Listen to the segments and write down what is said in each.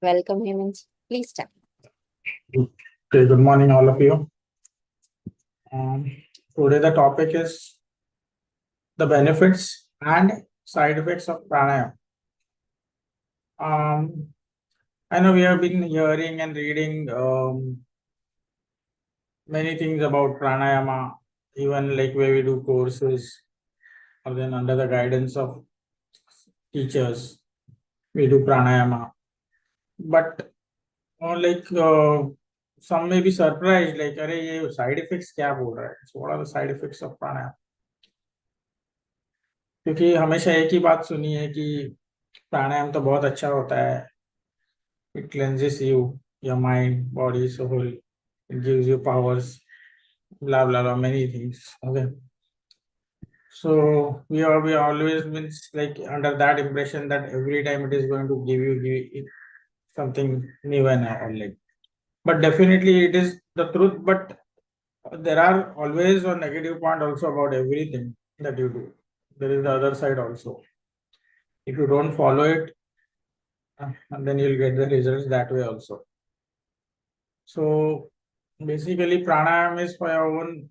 Welcome, Hemant. Please start. Okay, good morning, all of you. Today the topic is the benefits and side effects of pranayama. I know we have been hearing and reading many things about pranayama, even like where we do courses, or then under the guidance of teachers, we do pranayama. But some may be surprised, like, अरे ये side effects क्या बोल रहा है? So what are the side effects of pranayama? क्योंकि हमेशा एक ही बात सुनी है कि प्राणायाम तो बहुत अच्छा होता है. It cleanses you, your mind, body, soul. It gives you powers, blah blah blah, many things. Okay. So we always been like under that impression that every time it is going to give you something new and all like. But definitely it is the truth. But there are always a negative point also about everything that you do. There is the other side also. If you don't follow it, and then you'll get the results that way also. So basically, pranayama is for your own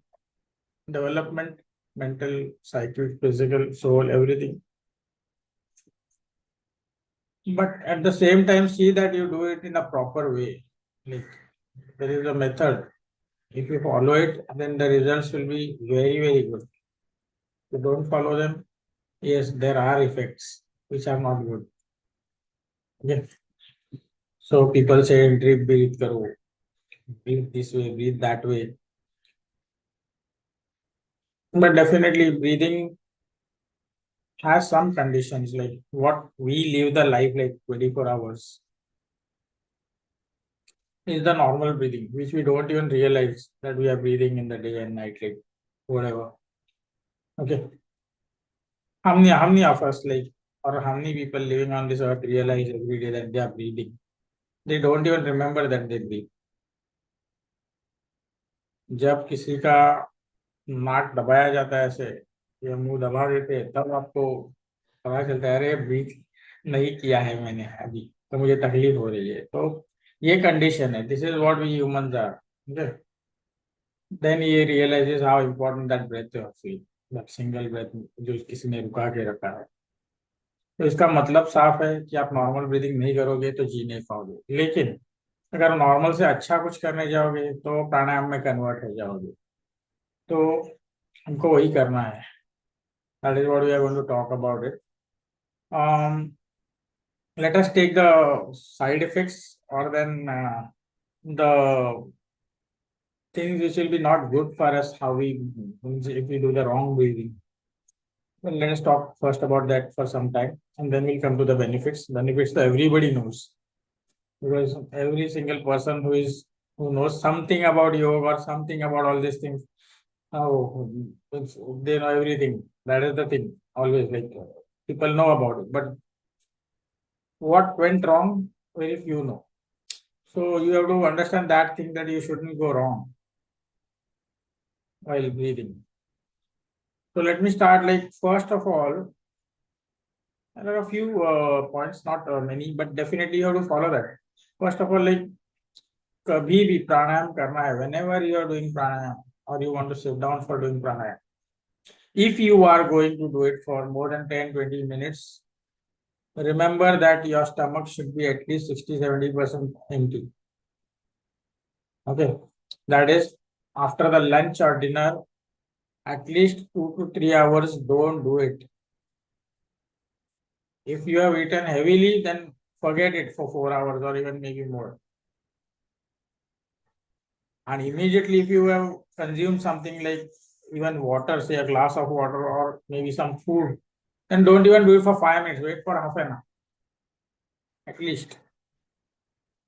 development, mental, psychic, physical, soul, everything. But at the same time, see that you do it in a proper way. Like there is a method. If you follow it, then the results will be very, very good. If you don't follow them, yes, there are effects which are not good. Okay. So people say, breathe, karo. Breathe this way, breathe that way. But definitely breathing has some conditions, like what we live the life like 24 hours is the normal breathing, which we don't even realize that we are breathing in the day and night, like whatever. Okay. How many of us, like, or how many people living on this earth realize every day that they are breathing? They don't even remember that they breathe. जब किसी का नाक दबाया जाता है ऐसे या मुंह दबा देते हैं तब आपको पता चलता है अरे ब्रीथ नहीं किया है मैंने अभी तो मुझे तकलीफ हो रही है. तो ये कंडीशन है. This is what we humans are. Okay. Then ये realises how important that breath of feel, that single breath जो किसी ने रुका के रखा है. तो इसका मतलब साफ है कि आप नॉर्मल ब्रीदिंग नहीं करोगे तो जी नहीं पाओगे. लेकिन अगर नॉर्मल से अच्छा कुछ करने जाओगे तो प्राणायाम में कन्वर्ट हो जाओगे. तो हमको वही करना है. That is what we are going to talk about it. Let us take the side effects or then the things which will be not good for us, how we, if we do the wrong breathing. Well, let us talk first about that for some time and then we'll come to the benefits. Benefits that everybody knows, because every single person who knows something about yoga or something about all these things, oh, they know everything. That is the thing. Always like people know about it, but what went wrong, very few know. So you have to understand that thing that you shouldn't go wrong while breathing. So let me start. Like first of all, there are a few points, not many, but definitely you have to follow that. First of all, like कभी भी प्राणायाम करना है, whenever you are doing pranayam or you want to sit down for doing pranayam, if you are going to do it for more than 10-20 minutes, remember that your stomach should be at least 60-70% empty. Okay, that is after the lunch or dinner, at least 2 to 3 hours, don't do it. If you have eaten heavily, then forget it for 4 hours or even maybe more. And immediately, if you have consumed something like even water, say a glass of water or maybe some food, then don't even do it for 5 minutes. Wait for half an hour, at least.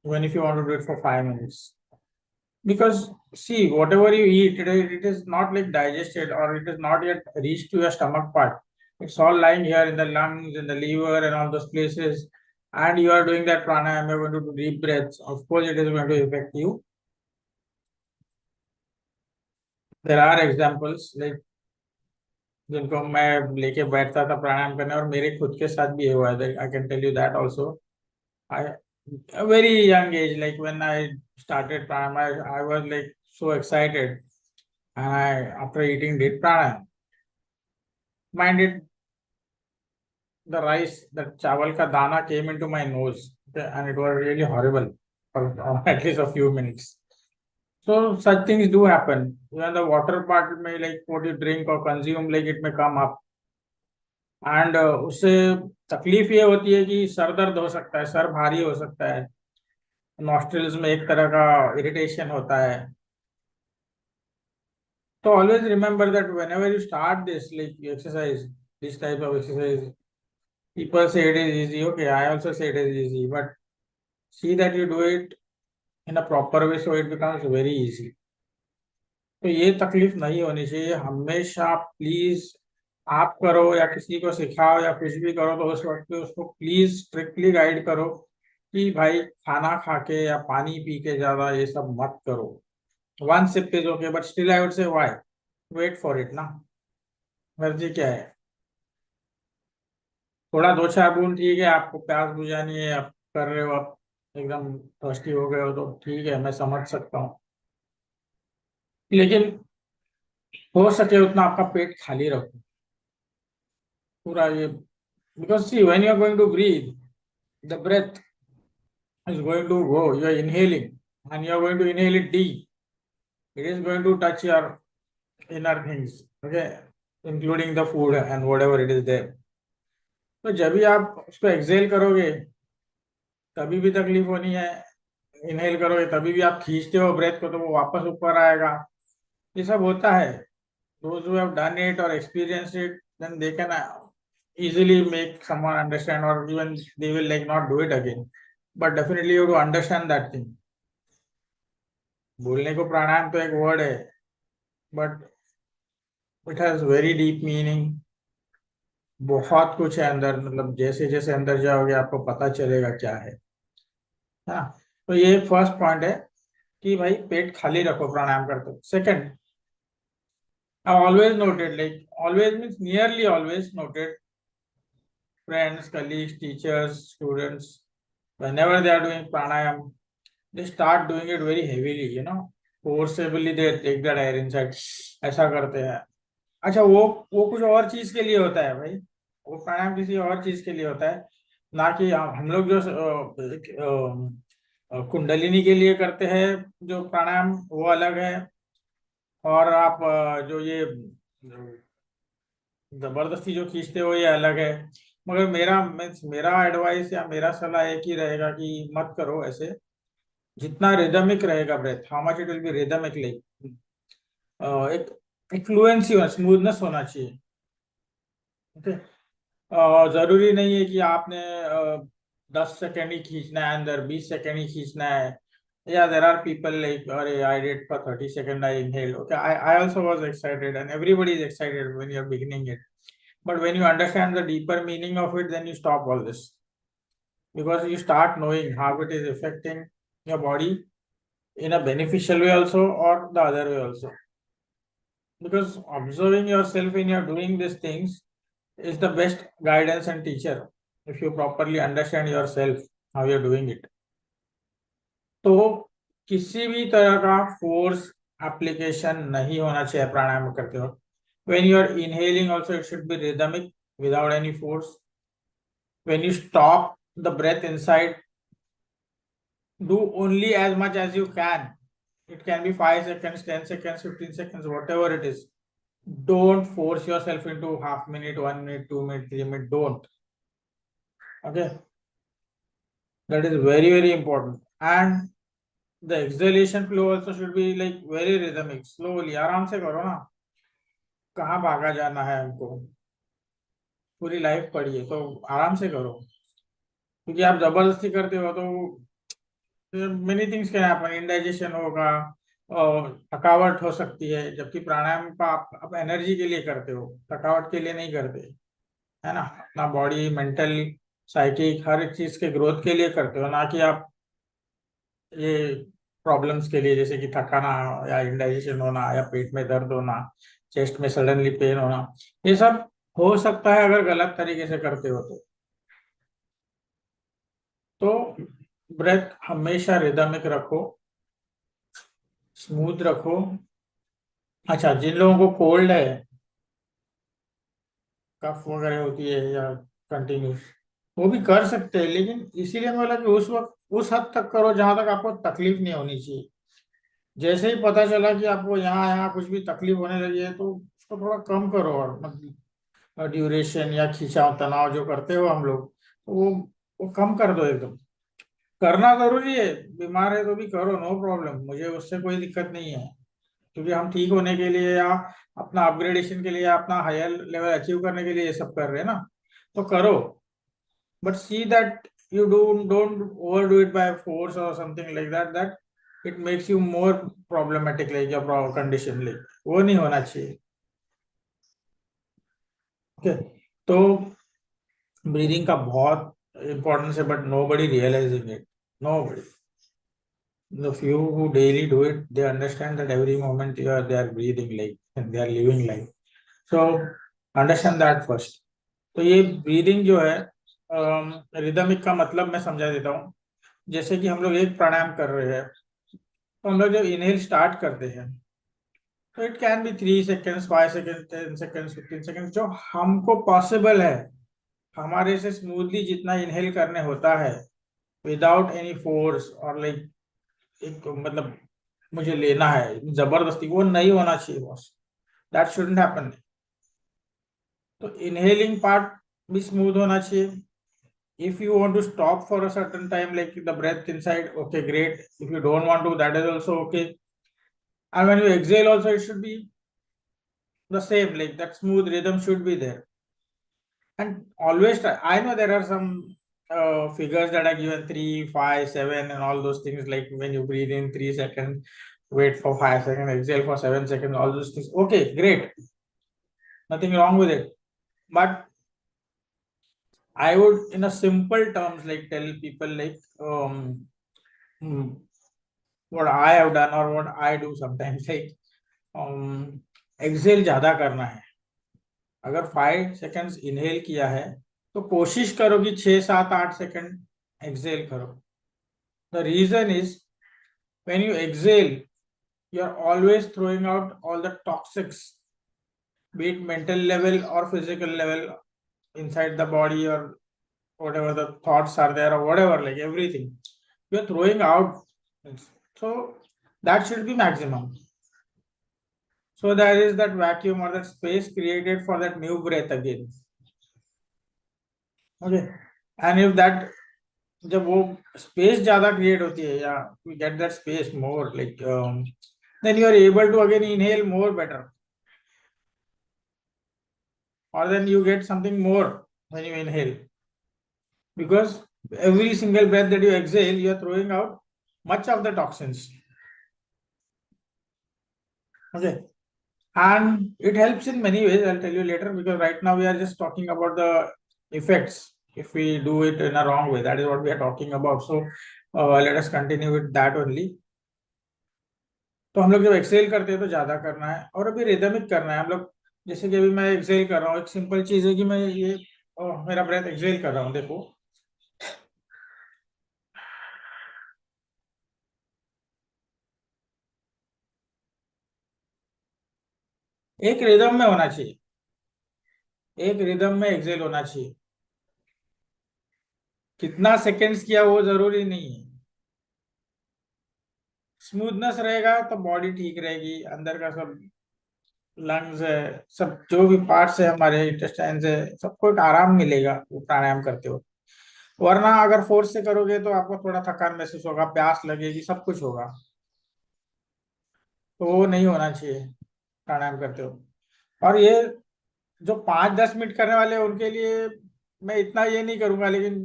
Even if you want to do it for 5 minutes. Because see, whatever you eat, it is not like digested or it is not yet reached to your stomach part. It's all lying here in the lungs, in the liver, and all those places. And you are doing that pranayama, you're going to do deep breaths. Of course, it is going to affect you. There are examples like जिनको मैं लेके बैठता था प्राणायाम करने और मेरे खुद के साथ भी हुआ है. I can tell you that also. a very young age, like when I started pranayama, I was like so excited, and I after eating did pranayama, minded the rice, the chawal ka dana came into my nose, okay, and it was really horrible for at least a few minutes. So such things do happen. Even the water part may like what you drink or consume, like it may come up. And उससे तकलीफ ये होती है कि sir दर्द हो सकता है, सर भारी हो सकता है, नॉस्ट्रिल्स में एक तरह का इरिटेशन होता है. तो always remember that when ever you start this like exercise, this type of exercise, people say it is easy. Okay, I also say it is easy, but see that you do it in a proper way so it becomes very easy. तो ये तकलीफ नहीं होनी चाहिए हमेशा. Please आप करो या किसी को सिखाओ या कुछ भी करो तो उस वक्त पे उसको प्लीज स्ट्रिक्टली गाइड करो कि भाई खाना खा के या पानी पी के ज्यादा ये सब मत करो. One sip is okay, but still I would say why wait for it ना. मर्जी क्या है, थोड़ा दो चार बूंद ठीक है, आपको प्यास बुझानी है, आप कर रहे हो, आप एकदम थर्स्टी हो गए हो तो ठीक है, मैं समझ सकता हूँ. लेकिन हो सके उतना आपका पेट खाली रखो पूरा ये. Because see, when you are going to breathe, the breath is going to go. You are inhaling, and you are going to inhale it deep. It is going to touch your inner things, okay, including the food and whatever it is there. तो जब भी आप उसको Excel करोगे तभी भी तकलीफ होनी है, इनहेल करोगे तभी भी आप खींचते हो ब्रेथ को तो वो वापस ऊपर आएगा. ये सब होता है. Those who have done it or experienced it, then they can easily make someone understand, or even they will like not do it again. But definitely you have to understand that thing. बोलने को प्राणायाम तो एक word है, but it has very deep meaning. बहुत कुछ है अंदर, मतलब जैसे जैसे अंदर जाओगे आपको पता चलेगा क्या है ना. तो ये फर्स्ट पॉइंट है कि भाई पेट खाली रखो प्राणायाम करते. Second, I always noted, like always means nearly always noted, friends, colleagues, teachers, students, whenever they are doing pranayam, they start doing it very heavily, you know, forcibly they take that air inside, ऐसा करते हैं. अच्छा वो कुछ और चीज के लिए होता है भाई, वो प्राणायाम किसी और चीज के लिए होता है, ना कि हम लोग जो कुंडलिनी के लिए करते हैं जो प्राणायाम वो अलग है. और आप जो ये जबरदस्ती जो खींचते हो ये अलग है. मगर मेरा एडवाइस या मेरा सलाह एक ही रहेगा कि मत करो ऐसे. जितना रिदमिक रहेगा breath, how much it will be rhythmic, like एक फ्लुएंसी होना, स्मूथनेस होना चाहिए. ओके, जरूरी नहीं है कि आपने 10 सेकेंड ही खींचना है, अंदर 20 सेकेंड ही खींचना है. Yeah, there are people like, अरे I did for 30 seconds, I inhaled. Okay, I also was excited, and everybody is excited when you're beginning it. But when you understand the deeper meaning of it, then you stop all this. Because you start knowing how it is affecting your body in a beneficial way also, or the other way also. Because observing yourself when you're doing these things is the best guidance and teacher if you properly understand yourself how you're doing it. तो किसी भी तरह का force application नहीं होना चाहिए प्राणायाम करते हो. when you are inhaling also it should be rhythmic without any force. when you stop the breath inside, do only as much as you can. It can be 5 seconds, 10 seconds, 15 seconds, whatever it is. Don't force yourself into half minute, 1 minute, 2 minute, 3 minute. Don't. Okay, that is very very important. And the exhalation flow also should be like very rhythmic, slowly. आराम से करो ना, कहाँ भागा जाना है हमको, पूरी लाइफ पड़ी है तो आराम से करो. क्योंकि आप जबरदस्ती करते हो तो many things can happen, indigestion होगा और थकावट हो सकती है. जबकि प्राणायाम का आप एनर्जी के लिए करते हो, थकावट के लिए नहीं करते, है ना. अपना बॉडी, मेंटल, साइकिक हर एक चीज के ग्रोथ के लिए करते हो, ना कि आप ये प्रॉब्लम्स के लिए, जैसे कि थकाना या इंडाइजेशन होना या पेट में दर्द होना, चेस्ट में सडनली पेन होना. ये सब हो सकता है अगर गलत तरीके से करते हो तो ब्रेथ हमेशा रिदमिक रखो, स्मूथ रखो। अच्छा, जिन लोगों को कोल्ड है, कफ वगैरह होती है या कंटिन्यूस, वो भी कर सकते हैं, लेकिन इसीलिए मैं बोला कि उस वक्त उस हद तक करो जहां तक आपको तकलीफ नहीं होनी चाहिए। जैसे ही पता चला कि आपको यहाँ यहाँ कुछ भी तकलीफ होने लगी है, तो उसको थोड़ा कम करो। और मतलब ड्यूरेशन या खिंचाव तनाव जो करते हो हम लोग, तो वो कम कर दो एकदम। करना जरूरी है, बीमार है तो भी करो, नो प्रॉब्लम, मुझे उससे कोई दिक्कत नहीं है। क्योंकि हम ठीक होने के लिए या अपना अपग्रेडेशन के लिए या अपना हायर लेवल अचीव करने के लिए ये सब कर रहे हैं ना, तो करो। But see that you don't overdo it by force or something like that it makes you more problematic, like your condition, like वो नहीं होना चाहिए। ओके, तो ब्रीदिंग का बहुत इंपॉर्टेंस है, but nobody realizing it, nobody. The few who daily do it, they understand that every moment they are breathing, like, and they are living life. So understand that first. तो ये breathing जो है, rhythmic का मतलब मैं समझा देता हूँ। जैसे कि हम लोग एक प्राणायाम कर रहे हैं, तो हम लोग जब इनहेल स्टार्ट करते हैं, तो it can be 3 seconds, 5 second, 10 seconds, 15 seconds, जो हमको पॉसिबल है हमारे से स्मूथली जितना इनहेल करने होता है, विदाउट एनी फोर्स और लाइक एक मतलब मुझे लेना है जबरदस्ती, वो नहीं होना चाहिए बॉस। That shouldn't happen. तो इनहेलिंग पार्ट भी स्मूथ होना चाहिए। If you want to stop for a certain time, like the breath inside, okay great. If you don't want to, that is also okay. And when you exhale also, it should be the same, like that smooth rhythm should be there. And always try. I know there are some figures that are given 3, 5, 7 and all those things, like when you breathe in 3 seconds, wait for 5 seconds, exhale for 7 seconds, all those things. Okay, great. Nothing wrong with it. But I would, in a simple terms, like tell people like hmm, what I have done or what I do sometimes, like exhale ज्यादा करना है। अगर 5 seconds inhale किया है, तो कोशिश करो कि 6, 7, 8 सेकेंड एक्सेल करो। The reason is, when you exhale, you are always throwing out all the toxics, be it mental level or physical level, inside the body, or whatever the thoughts are there, or whatever, like everything you are throwing out. So that should be maximum, so there is that vacuum or that space created for that new breath again. Okay, and if that, जब वो space ज्यादा create होती है, या we get that space more, like then you are able to again inhale more better, or then you get something more when you inhale, because every single breath that you exhale, you are throwing out much of the toxins. Okay, and it helps in many ways. I'll tell you later, because right now we are just talking about the effects if we do it in a wrong way. That is what we are talking about. So let us continue with that only. तो हम लोग जब Excel करते हैं तो ज्यादा करना है, और अभी रिदमिक करना है हम लोग। जैसे कि अभी मैं एक्सेल कर रहा हूँ, एक सिंपल चीज है कि मैं ये मेरा ब्रेथ एक्सेल कर रहा हूँ, देखो। एक रिदम में होना चाहिए, एक रिदम में एक्सेल होना चाहिए। कितना सेकेंड्स किया वो जरूरी नहीं है। स्मूथनेस रहेगा तो बॉडी ठीक रहेगी, अंदर का सब लंग्स है, सब जो भी पार्ट्स है हमारे इंटेस्टाइन्स है, सबको एक आराम मिलेगा वो प्राणायाम करते हो। वरना अगर फोर्स से करोगे तो आपको थोड़ा थकान महसूस होगा, प्यास लगेगी, सब कुछ होगा, तो वो नहीं होना चाहिए प्राणायाम करते हो। और ये जो 5-10 मिनट करने वाले हैं उनके लिए मैं इतना ये नहीं करूंगा, लेकिन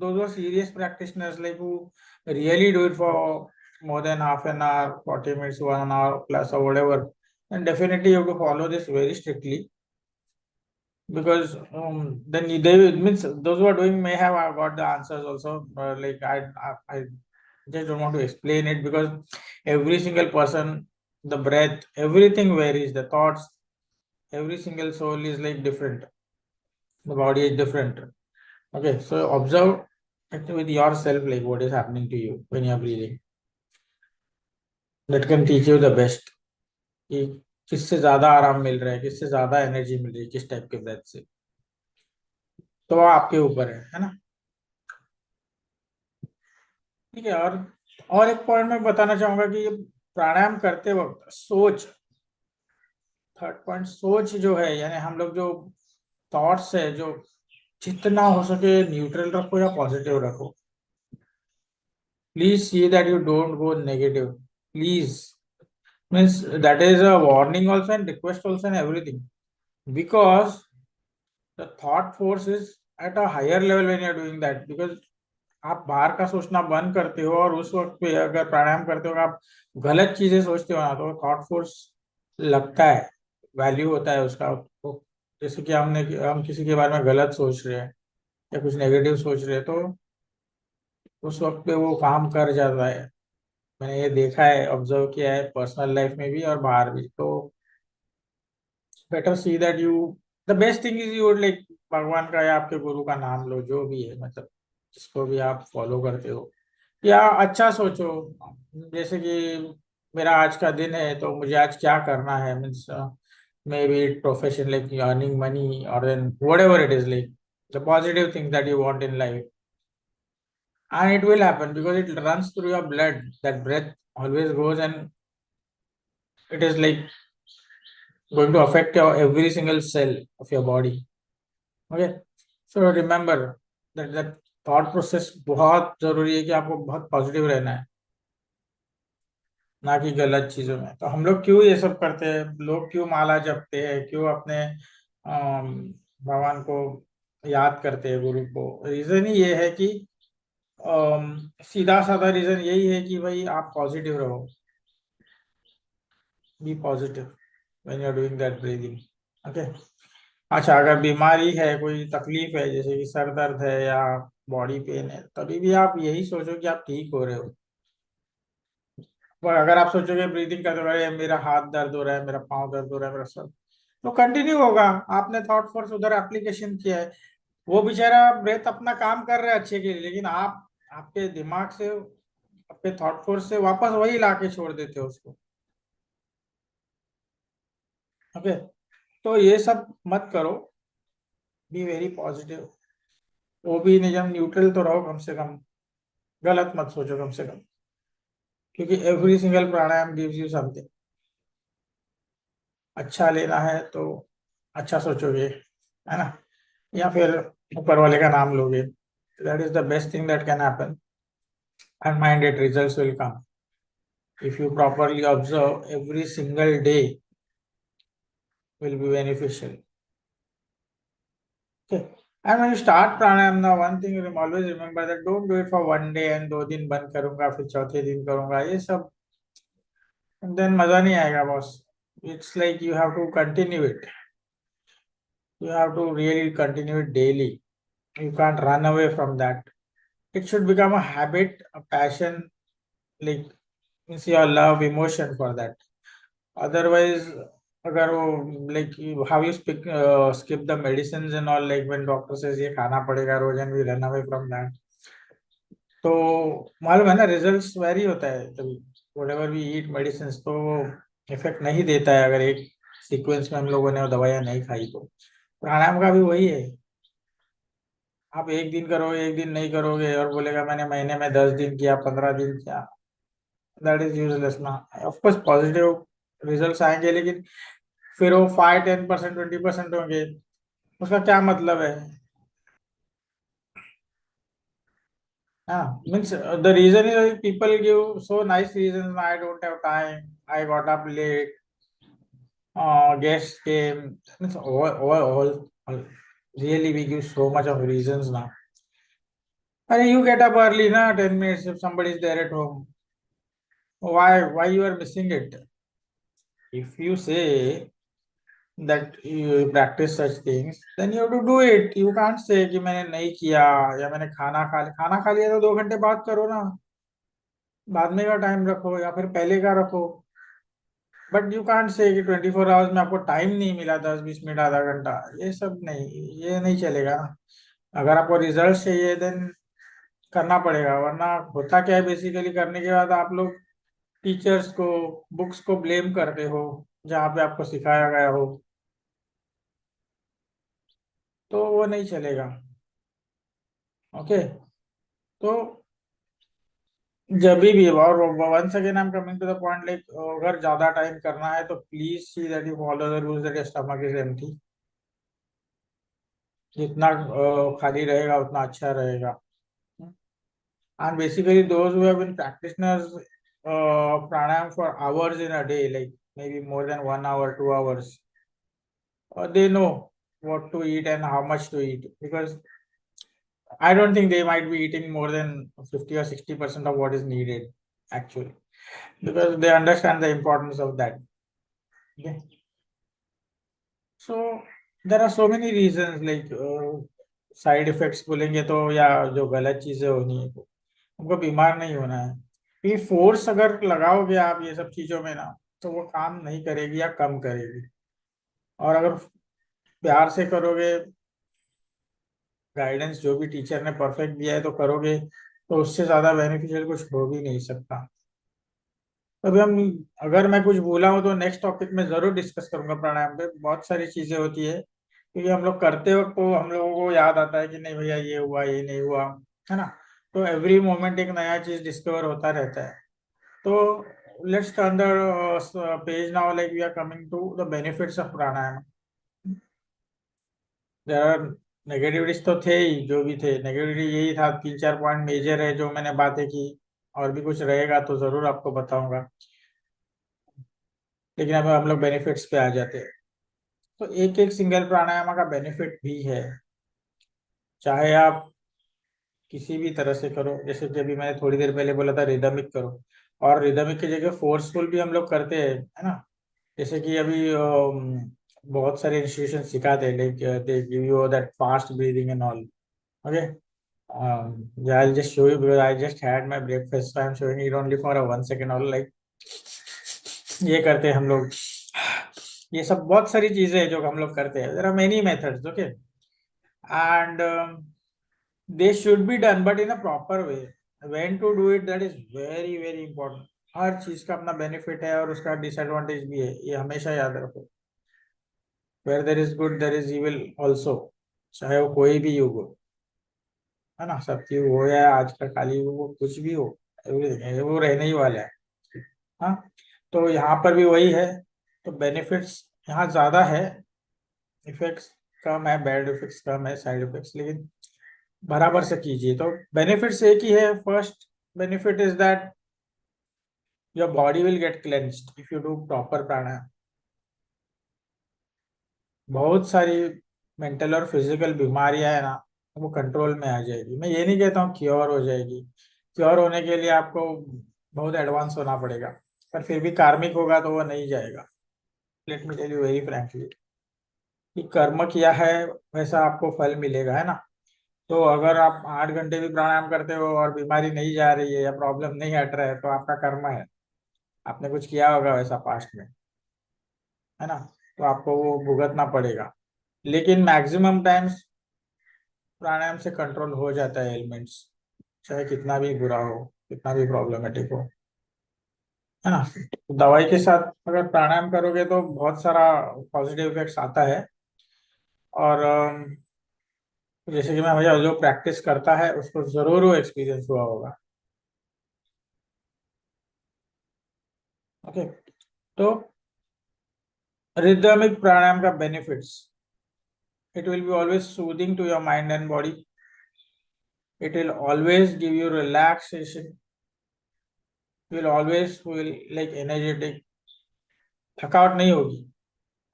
दो serious practitioners, like who really do it for more than half an hour, 40 minutes, 1 hour plus, or whatever, then definitely you have to follow this very strictly, because then they means those who are doing may have got the answers also. Like I just don't want to explain it, because every single person, the breath, everything varies, the thoughts, every single soul is like different, the body is different. Okay, so observe connect with yourself, like what is happening to you when you are breathing. That can teach you the best. कि किससे ज्यादा आराम मिल रहा है, किससे ज्यादा energy मिल रही है, किस टाइप के ब्रेथ से, तो वो आपके ऊपर है ना। ठीक है। और एक पॉइंट मैं बताना चाहूंगा कि ये प्राणायाम करते वक्त सोच, थर्ड पॉइंट, सोच जो है, यानी हम लोग जो थॉट्स है, जो जितना हो सके न्यूट्रल रखो या पॉजिटिव रखो। Please see that you don't go negative, please. Means that is a warning also and request also and everything, because the thought force is at a higher level when you are doing that. Because आप बाहर का सोचना बंद करते हो और उस वक्त पे अगर प्राणायाम करते हो, आप गलत चीजें सोचते हो ना, तो थॉट फोर्स लगता है, वैल्यू होता है उसका। तो जैसे कि हम किसी के बारे में गलत सोच रहे हैं या कुछ नेगेटिव सोच रहे हैं, तो उस वक्त पे वो काम कर जाता है। मैंने ये देखा है, ऑब्जर्व किया है पर्सनल लाइफ में भी और बाहर भी। तो better C that you, the best thing is you like भगवान का या आपके गुरु का नाम लो, जो भी है, मतलब जिसको भी आप फॉलो करते हो, या अच्छा सोचो। जैसे कि मेरा आज का दिन है, तो मुझे आज क्या करना है, means may be profession like earning money और then whatever it is, like the positive thing that you want in life, and it will happen because it runs through your blood. That breath always goes, and it is like going to affect your every single cell of your body. Okay, so remember that thought process बहुत जरूरी है कि आपको बहुत positive रहना है, ना कि गलत चीजों में। तो हम लोग क्यों ये सब करते हैं, लोग क्यों माला जपते हैं, क्यों अपने भगवान को याद करते हैं, गुरु को? रीजन ही ये है कि सीधा साधा रीजन यही है कि भाई आप पॉजिटिव रहो, be positive when you are doing that breathing. Okay. अच्छा, अगर बीमारी है, कोई तकलीफ है, जैसे कि सर दर्द है या बॉडी पेन है, तभी भी आप यही सोचो कि आप ठीक हो रहे हो। पर अगर आप सोचोगे ब्रीदिंग करते हुए मेरा हाथ दर्द हो रहा है, मेरा पाँव दर्द हो रहा है, मेरा सर, तो कंटिन्यू होगा। आपने थॉट फोर्स उधर एप्लीकेशन किया है, वो बेचारा ब्रेथ अपना काम कर रहा है अच्छे के लिए, लेकिन आप आपके दिमाग से, आपके थॉट फोर्स से वापस वही लाके छोड़ देते हो उसको। ओके। तो ये सब मत करो, बी वेरी पॉजिटिव। वो भी नियम न्यूट्रल तो रहो कम से कम, गलत मत सोचो कम से कम, क्योंकि every single pranayama gives you something. अच्छा लेना है तो अच्छा सोचोगे, है ना, या फिर ऊपर वाले का नाम लोगे। That is the best thing that can happen, and mind it, results will come if you properly observe. Every single day will be beneficial. Okay. And when you start pranayam, now one thing you always remember that don't do it for one day and 2 दिन बंद करूंगा फिर चौथे दिन करूंगा, ये सब then मजा नहीं आएगा boss. It's like you have to continue it. You have to really continue it daily. You can't run away from that. It should become a habit, a passion, like means your love, emotion for that. Otherwise, अगर वो like how you skip the medicines and all, like when doctor says ये खाना पड़ेगा रोज and we run away from that, तो मालूम है ना results very होता है तभी। whatever we eat medicines, तो इफेक्ट नहीं देता है अगर एक सीक्वेंस में हम लोगों ने वो दवाइयाँ नहीं खाई तो। प्राणायाम का भी वही है, आप एक दिन करोगे, एक दिन नहीं करोगे और बोलेगा मैंने महीने में 10 दिन किया, 15 दिन किया, दैट इज यूजलेस ना। ऑफकोर्स पॉजिटिव रिजल्ट्स आएंगे, लेकिन फिर वो 5, 10%, 20% होंगे, उसका क्या मतलब है? हाँ, means the reason is people give so nice reason, I don't have time, I got up late, guest came, means all really we give so much of reasons now. अरे you get up early na, 10 minutes if somebody is there at home, why you are missing it? If you say that you practice such things, then you have to do it. You can't say कि मैंने नहीं किया या मैंने खाना खा लिया, तो 2 घंटे बाद करो ना, बाद में का टाइम रखो या फिर पहले का रखो। बट यू कांट से कि 24 आवर्स में आपको टाइम नहीं मिला, 10-20 मिनट, आधा घंटा, ये सब नहीं, ये नहीं चलेगा ना। अगर आपको रिजल्ट चाहिए, देन करना पड़ेगा, वरना होता क्या है बेसिकली करने के बाद आप लोग टीचर्स को, बुक्स को ब्लेम करते हो जहाँ पे आपको सिखाया गया हो, तो वो नहीं चलेगा। ओके। तो जब भी, और once again I am coming to the point, like अगर ज्यादा टाइम करना है तो please see that you follow the rules, that your stomach is empty. जितना खाली रहेगा उतना अच्छा रहेगा। And basically, those who have been practitioners pranayam for hours in a day, like maybe more than 1 hour, 2 hours, they know what to eat and how much to eat. Because I don't think they might be eating more than 50 or 60% of what is needed, actually, because they understand the importance of that. Okay. So there are so many reasons, like side effects बोलेंगे तो, या जो गलत चीजें होनी है, तो हमको बीमार नहीं होना है। ये फोर्स अगर लगाओगे आप ये सब चीजों में ना, तो वो काम नहीं करेगी या कम करेगी। और अगर प्यार से करोगे, गाइडेंस जो भी टीचर ने परफेक्ट दिया है तो करोगे, तो उससे ज्यादा बेनिफिशियल कुछ हो भी नहीं सकता। अभी हम, अगर मैं कुछ भूला हूँ तो नेक्स्ट टॉपिक में जरूर डिस्कस करूंगा प्राणायाम पे। बहुत सारी चीजें होती है क्योंकि हम लोग करते वक्त तो हम लोगों को याद आता है कि नहीं भैया ये हुआ, ये नहीं हुआ, है ना। तो एवरी मोमेंट एक नया चीज डिस्कवर होता रहता है। तो let's turn the page now, like we are coming to the benefits of pranayama. There are negativities तो थे ही, जो भी थे नेगेटिविटी यही था, 3 4 पॉइंट मेजर है जो मैंने बातें की। और भी कुछ रहेगा तो जरूर आपको बताऊंगा। लेकिन अब हम लोग बेनिफिट्स पे आ जाते हैं। तो एक एक सिंगल प्राणायाम का बेनिफिट भी है, चाहे आप किसी भी तरह से करो। जैसे कि अभी मैंने थोड़ी देर पहले बोला था रिदमिक करो, और रिदमिक की जगह फोर्सफुल भी हम लोग करते हैं, है ना। जैसे कि अभी बहुत सारे इंस्टीट्यूशन सिखाते हैं, like they give you that fast breathing and all. Okay. I'll just show you because I just had my breakfast, so I'm showing it only for a 1 second or like ये करते हैं हम लोग। ये सब बहुत सारी चीजें हैं जो हम लोग करते हैं। There are many methods, okay, and they should be done but in a proper way. When to do it, that is very very important. हर चीज का अपना बेनिफिट है और उसका डिसएडवांटेज भी है, ये हमेशा याद रखो। Where there is good there is evil also, चाहे वो कोई भी युग हो, है ना। सत्युग हो या आज का काली युग हो, कुछ भी हो, एवरीथिंग वो रहने ही वाला है। हाँ। तो यहाँ पर भी वही है। तो बेनिफिट्स यहाँ ज्यादा है, इफेक्ट्स कम है, बैड इफेक्ट्स कम है, साइड इफेक्ट्स लेकिन बराबर से कीजिए। तो बेनिफिट्स एक ही है। First benefit is that your body will get cleansed if you do proper pranayama. बहुत सारी मेंटल और फिजिकल बीमारियां है ना, वो कंट्रोल में आ जाएगी। मैं ये नहीं कहता हूँ क्योर हो जाएगी, क्योर होने के लिए आपको बहुत एडवांस होना पड़ेगा, पर फिर भी कार्मिक होगा तो वो नहीं जाएगा। Let me tell you very frankly कि कर्म किया है वैसा आपको फल मिलेगा, है ना। तो अगर आप 8 घंटे भी प्राणायाम करते हो और बीमारी नहीं जा रही है या प्रॉब्लम नहीं हट रहा है, तो आपका कर्म है, आपने कुछ किया होगा वैसा पास्ट में, है ना। तो आपको वो भुगतना पड़ेगा। लेकिन मैक्सिमम टाइम्स प्राणायाम से कंट्रोल हो जाता है एलिमेंट्स, चाहे कितना भी बुरा हो, कितना भी प्रॉब्लमेटिक हो, है ना। तो दवाई के साथ अगर प्राणायाम करोगे तो बहुत सारा पॉजिटिव इफेक्ट्स आता है। और जैसे कि मैं भैया जो प्रैक्टिस करता है उसको जरूर वो एक्सपीरियंस हुआ होगा। ओके। तो रिदमिक प्राणायाम का benefits, it will be always soothing to your mind and body. It will always give you relaxation, will always feel like energetic. थकावट नहीं होगी,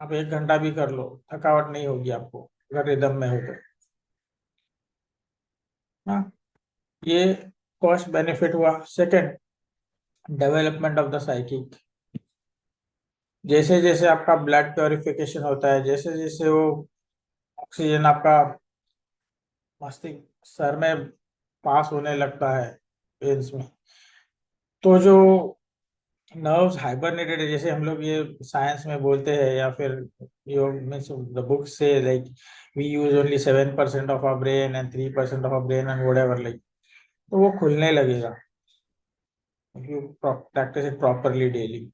आप 1 घंटा भी कर लो, थकावट नहीं होगी आपको अगर रिदम में हो तो। हाँ। ये फर्स्ट बेनिफिट हुआ। Second, development of the psychic. जैसे जैसे आपका ब्लड प्योरिफिकेशन होता है, जैसे जैसे वो ऑक्सीजन आपका मस्तिष्क सर में पास होने लगता है, वेन्स में, तो जो नर्व्स हाइबरनेटेड है, जैसे हम लोग ये साइंस में बोलते हैं या फिर योग मीन्स द बुक से, like we use only 7% of our brain and 3% of our brain and whatever, like तो वो खुलने लगेगा, प्रैक्टिस इट प्रॉपरली डेली।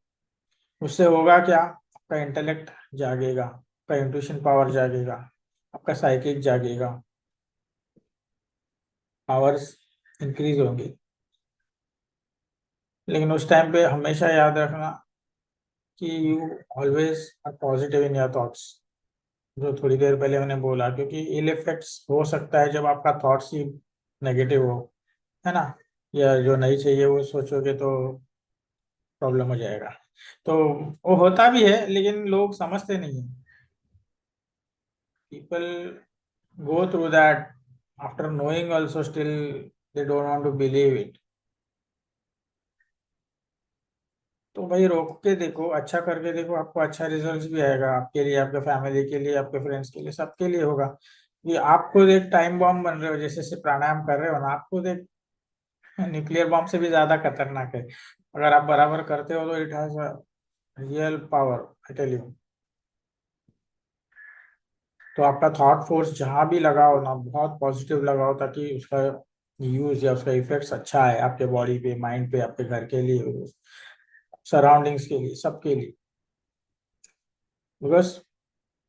उससे होगा क्या, आपका इंटेलेक्ट जागेगा, आपका इंट्यूशन पावर जागेगा, आपका साइकिक जागेगा, पावर्स इंक्रीज होंगी। लेकिन उस टाइम पे हमेशा याद रखना कि you always are positive in your thoughts, जो थोड़ी देर पहले मैंने बोला, क्योंकि इल इफेक्ट्स हो सकता है जब आपका थॉट्स ही नेगेटिव हो, है ना, या जो नहीं चाहिए वो सोचोगे तो प्रॉब्लम हो जाएगा। तो वो होता भी है लेकिन लोग समझते नहीं है। People go through that after knowing also still they don't want to believe it। तो भाई रोक के देखो, अच्छा करके देखो, आपको अच्छा रिजल्ट भी आएगा, आपके लिए, आपके फैमिली के लिए, आपके फ्रेंड्स के लिए, सबके लिए होगा। ये आप खुद एक टाइम बॉम्ब बन रहे हो, जैसे से प्राणायाम कर रहे हो ना, आप खुद एक न्यूक्लियर बॉम्ब से भी ज्यादा खतरनाक है। अगर आप बराबर करते हो तो it has real power, I tell you. तो आपका थॉट फोर्स जहां भी लगाओ ना, बहुत पॉजिटिव लगाओ, ताकि उसका यूज या उसका इफेक्ट्स अच्छा है आपके बॉडी पे, माइंड पे, आपके घर के लिए, सराउंडिंग्स के लिए, सबके लिए। बिकॉज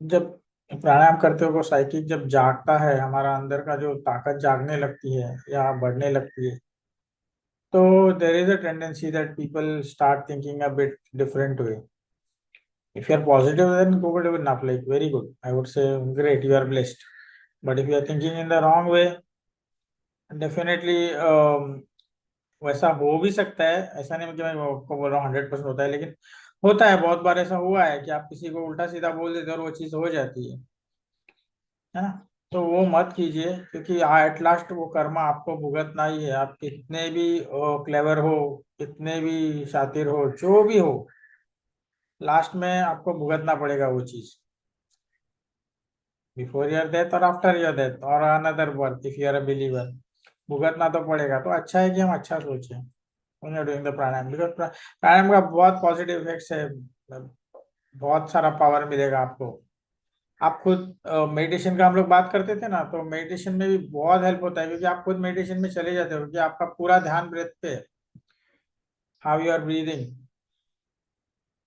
जब प्राणायाम करते हो वो साइकिक जब जागता है, हमारा अंदर का जो ताकत जागने लगती है या बढ़ने लगती है, तो there is a tendency that people start thinking a bit different way. If you are positive, then good enough, like very good. I would say great, you are blessed. But if you are thinking in the wrong way, definitely वैसा हो भी सकता है। ऐसा नहीं कि मैं आपको बोल रहा हूँ 100% होता है, लेकिन होता है, बहुत बार ऐसा हुआ है कि आप किसी को उल्टा सीधा बोल देते हो और वो चीज़ हो जाती है ना। तो वो मत कीजिए, क्योंकि एट लास्ट वो कर्मा आपको भुगतना ही है। आप कितने भी क्लेवर हो, कितने भी शातिर हो, जो भी हो, लास्ट में आपको भुगतना पड़ेगा वो चीज़, बिफोर योर डेथ और आफ्टर योर डेथ और another birth, if you are a believer. भुगतना तो पड़ेगा। तो अच्छा है कि हम अच्छा सोचें when you're doing the pranayama, because pranayama का बहुत पॉजिटिव इफेक्ट्स है। बहुत सारा पावर मिलेगा आपको। आप खुद मेडिटेशन का हम लोग बात करते थे ना, तो मेडिटेशन में भी बहुत हेल्प होता है, क्योंकि आप खुद मेडिटेशन में चले जाते हो कि आपका पूरा ध्यान ब्रेथ पे है, हाउ यू आर ब्रीदिंग।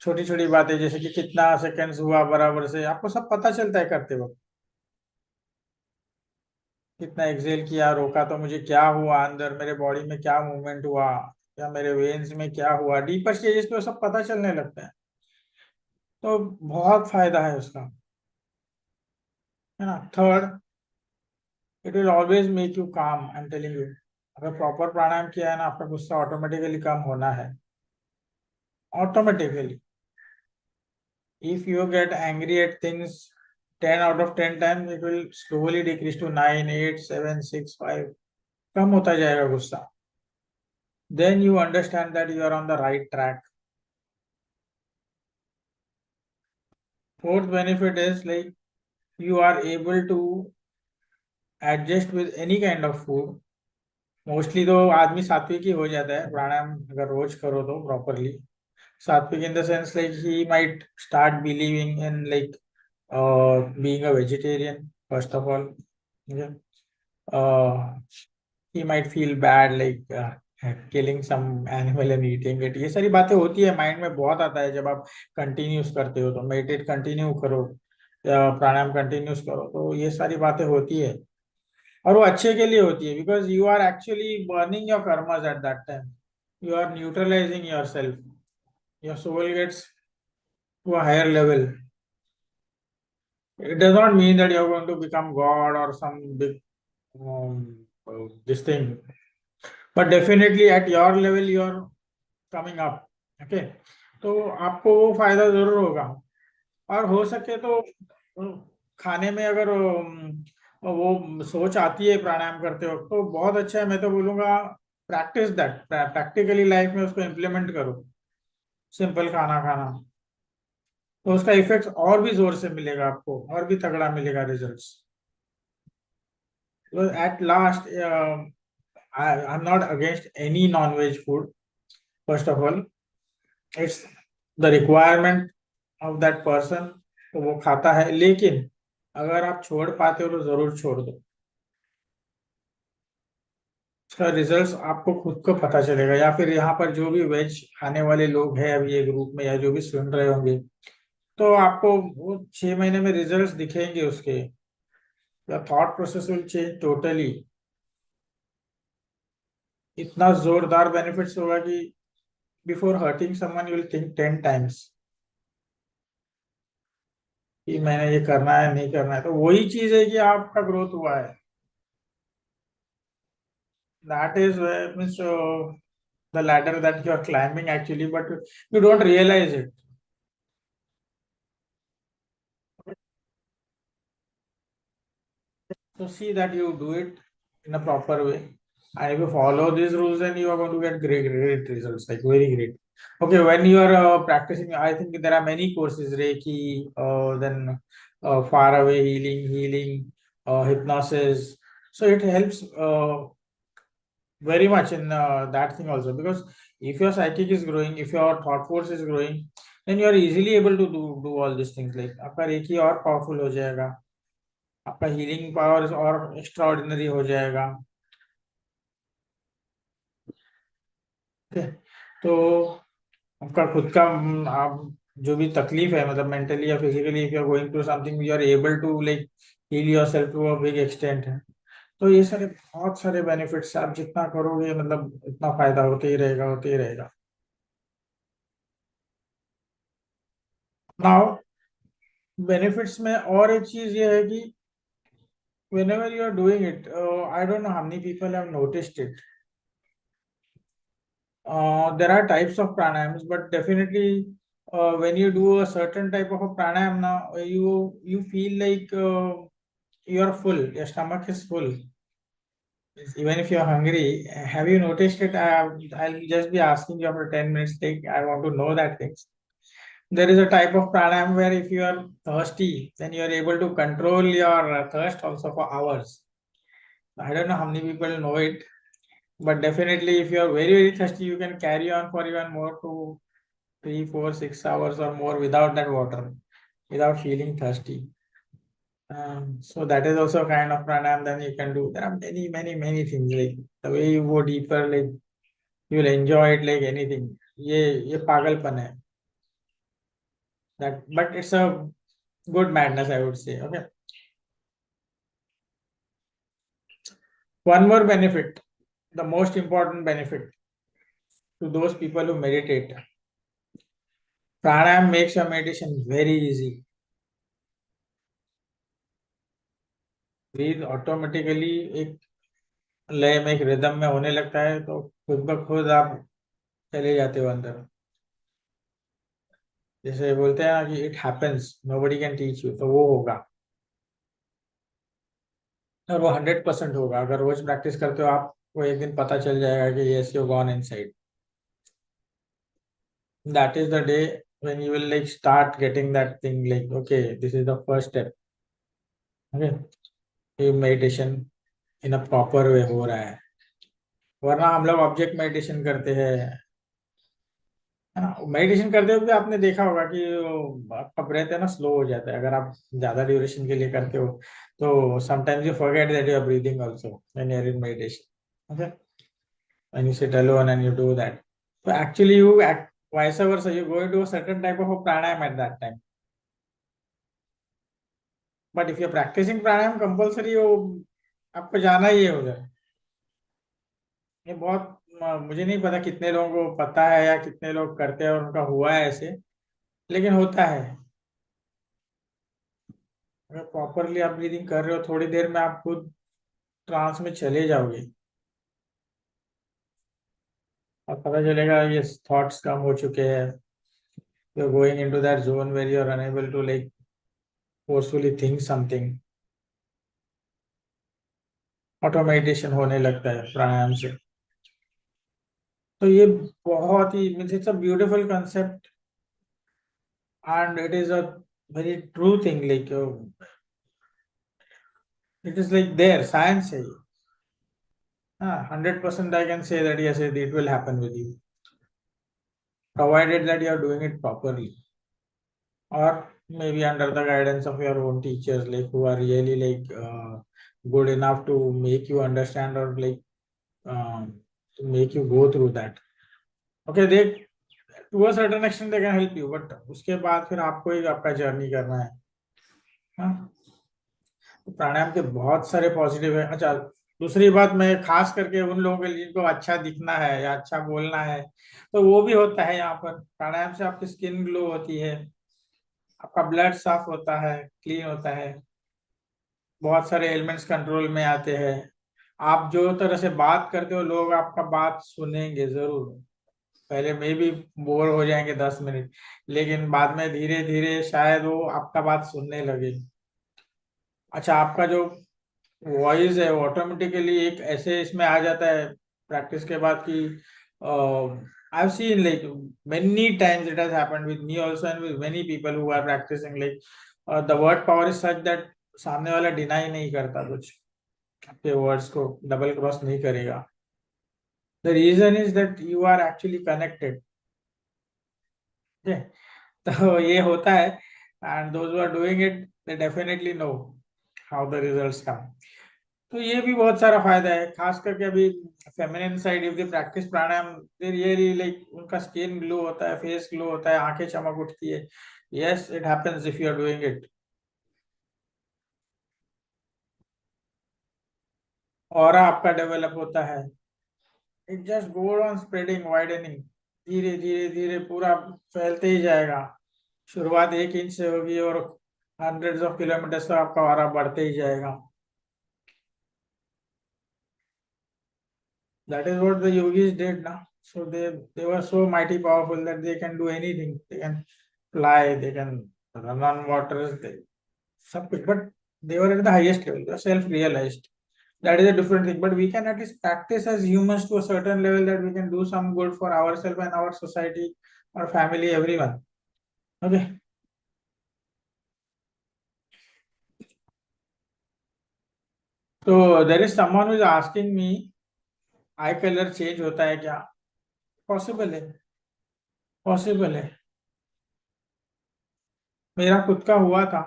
छोटी छोटी बातें जैसे कि कितना सेकेंड्स हुआ बराबर से, आपको सब पता चलता है करते वक्त। कितना एक्सेल किया, रोका तो मुझे क्या हुआ, अंदर मेरे बॉडी में क्या मूवमेंट हुआ, या मेरे वेन्स में क्या हुआ, डीपर स्टेजेस पे वो सब पता चलने लगता है। तो बहुत फायदा है उसका, है ना। Third, it will always make you काम, आई एम टेलिंग यू। अगर प्रॉपर प्राणायाम किया है ना, आपका गुस्सा ऑटोमेटिकली कम होना है, automatically. If you get angry at things 10 out of 10 times, it will slowly decrease to 9, 8, 7, 6, 5, कम होता जाएगा गुस्सा। Then you understand that you are on the right track. Fourth benefit is like you are able to adjust with any kind of food। Mostly तो आदमी सात्विक ही हो जाता है प्राणायाम अगर रोज करो तो प्रॉपरली। सात्विक in the sense like he might start believing in like being a vegetarian first of all। Okay? uh, he might feel bad like killing some animal and eating it। ये सारी बातें होती है, माइंड में बहुत आता है जब आप कंटिन्यूस करते हो। तो मेडिटेट कंटिन्यू करो या प्राणायाम कंटिन्यूस करो, तो ये सारी बातें होती है, और वो अच्छे के लिए होती है। Because you are actually burning your karmas at that time, you are neutralizing your self, your soul gets to a higher level. It does not mean that you are going to become God or some big this thing, but definitely at your level you are coming up। Okay, तो आपको वो फायदा जरूर होगा। और हो सके तो खाने में अगर वो सोच आती है प्राणायाम करते वक्त, तो बहुत अच्छा है। मैं तो बोलूंगा प्रैक्टिस दैट, प्रैक्टिकली लाइफ में उसको इम्प्लीमेंट करो, सिंपल खाना खाना। तो उसका इफेक्ट और भी जोर से मिलेगा आपको, और भी तगड़ा मिलेगा results. Well, at last, I'm not against any non-veg food. First of all, it's the requirement of that person, तो वो खाता है। लेकिन अगर आप छोड़ पाते हो तो जरूर छोड़ दो। उसका रिजल्ट आपको खुद को पता चलेगा, या फिर यहाँ पर जो भी वेज खाने वाले लोग हैं अभी ये ग्रुप में, या जो भी सुन रहे होंगे, तो आपको वो 6 महीने में रिजल्ट्स दिखेंगे उसके। या thought process will change totally. इतना जोरदार बेनिफिट्स होगा कि before hurting someone you will think 10 times कि मैंने ये करना है नहीं करना है। तो वही चीज है कि आपका ग्रोथ हुआ है। That is means the ladder that you are climbing actually, but you don't realize it. So see that you do it in a proper way. And if you follow these rules, then you are going to get great results, like very great. Okay, when you are practicing, I think there are many courses, Reiki, then far away healing, hypnosis. So it helps very much in that thing also, because if your psychic is growing, if your thought force is growing, then you are easily able to do all these things, like आपका recce और powerful हो जाएगा, आपका healing power और extra ordinary हो जाएगा। ठीक है, तो आपका खुद का आप जो भी तकलीफ है, मतलब मेंटली या physically, if you are going through something, you are able to like heal yourself to a big extent है। तो ये सारे बहुत सारे बेनिफिट्स आप जितना करोगे, मतलब इतना फायदा होते ही रहेगा, होते ही रहेगा। नाउ बेनिफिट्स में और एक चीज ये है कि whenever you are doing it, I don't know how many people have noticed it. There are types of pranayams, but definitely when you do a certain type of a pranayam, now you feel like you are full, your stomach is full. Even if you are hungry, have you noticed it? I'll just be asking you after 10 minutes. Like, I want to know that things. There is a type of pranayam where if you are thirsty, then you are able to control your thirst also for hours. I don't know how many people know it, but definitely if you are very thirsty, you can carry on for even more to 3, 4, 6 hours or more without that water, without feeling thirsty. So that is also a kind of pranayam that you can do. There are many things, like the way you go deeper, like you will enjoy it like anything. ये पागलपन है. That, but it's a good madness, I would say. Okay. One more benefit, the most important benefit to those people who meditate. Pranayam makes your meditation very easy. Breathe automatically एक लय में, एक rhythm में होने लगता है, तो खुद ब खुद आप चले जाते हो अंदर। जैसे बोलते हैं ना कि it happens, nobody can teach you, तो वो होगा। और वो 100% होगा। अगर रोज प्रैक्टिस करते हो, आपको एक दिन पता चल जाएगा कि yes, you gone inside. That is the day when you will like start getting that thing, like okay, this is the first step. Okay, ये meditation in a proper way हो रहा है। वरना हम लोग ऑब्जेक्ट मेडिटेशन करते हैं, है ना। मेडिटेशन करते हुए भी आपने देखा होगा कि आपका ब्रेथ है ना स्लो हो जाता है, अगर आप ज्यादा ड्यूरेशन के लिए करते हो। तो sometimes you forget that you are breathing also when you are in meditation. Okay, when you sit alone and you do that, so actually you act vice versa, you go into a certain type of a pranayam at that time. But if you're practicing pranayam compulsory, वो आपको जाना ही है उधर। ये बहुत मुझे नहीं पता कितने लोगों को पता है या कितने लोग करते हैं और उनका हुआ है ऐसे, लेकिन होता है। अगर प्रॉपरली आप ब्रीदिंग कर रहे हो, थोड़ी देर में आप खुद ट्रांस में चले जाओगे और पता चलेगा ये थॉट्स कम हो चुके हैं। You are going into that zone where you are unable to like forcefully think something. Auto meditation होने लगता है प्राणायाम से। तो ये बहुत ही means it's a beautiful concept and it is a very true thing, like it is like there science है ये। हाँ, 100% I can say that yes, it will happen with you, provided that you are doing it properly, or maybe under the guidance of your own teachers, like who are really like good enough to make you understand, or like to make you go through that. Okay, they to a certain extent they can help you, but उसके बाद फिर आपको ही आपका journey करना है. हाँ, तो प्राणायाम के बहुत सारे पॉजिटिव है. अच्छा, दूसरी बात, मैं खास करके उन लोगों के लिए जिनको अच्छा दिखना है या अच्छा बोलना है, तो वो भी होता है यहाँ पर. प्राणायाम से आपकी स्किन ग्लो होती है, आपका ब्लड साफ होता है, क्लीन होता है, बहुत सारे एलिमेंट्स कंट्रोल में आते हैं. आप जो तरह से बात करते हो, लोग आपका बात सुनेंगे जरूर. पहले में भी बोर हो जाएंगे 10 मिनट, लेकिन बाद में धीरे धीरे शायद वो आपका बात सुनने लगे. अच्छा, आपका जो वॉइस है ऑटोमेटिकली एक ऐसे इसमें आ जाता है प्रैक्टिस के बाद कि I have seen like many times it has happened with me also and with many people who are practicing, like the word power is such that सामने वाला डिनाई नहीं करता कुछ, आपके वर्ड्स को डबल क्रॉस नहीं करेगा. The reason is that you are actually connected. तो ये होता है, and those who are doing it they definitely know how the results come. तो ये भी बहुत सारा फायदा है, खास करके अभी feminine side if they practice pranayama, they really like उनका स्किन ग्लो होता है, फेस ग्लो होता है, आंखें चमक उठती है. Yes, it happens if you are doing it. Aura आपका डेवलप होता है. It just go on spreading, widening, धीरे धीरे धीरे पूरा फैलते ही जाएगा. शुरुआत 1 इंच से होगी और हंड्रेड्स ऑफ किलोमीटर्स तक आपका ऑरा बढ़ते ही जाएगा. That is what the yogis did now. So they were so mighty powerful that they can do anything. They can fly, they can run on waters, they सब कुछ. But they were at the highest level. They were self-realized. That is a different thing. But we can at least practice as humans to a certain level that we can do some good for ourselves and our society, our family, everyone. Okay. So there is someone who is asking me, I colour change होता है क्या? Possible है, possible है. मेरा खुद का हुआ था,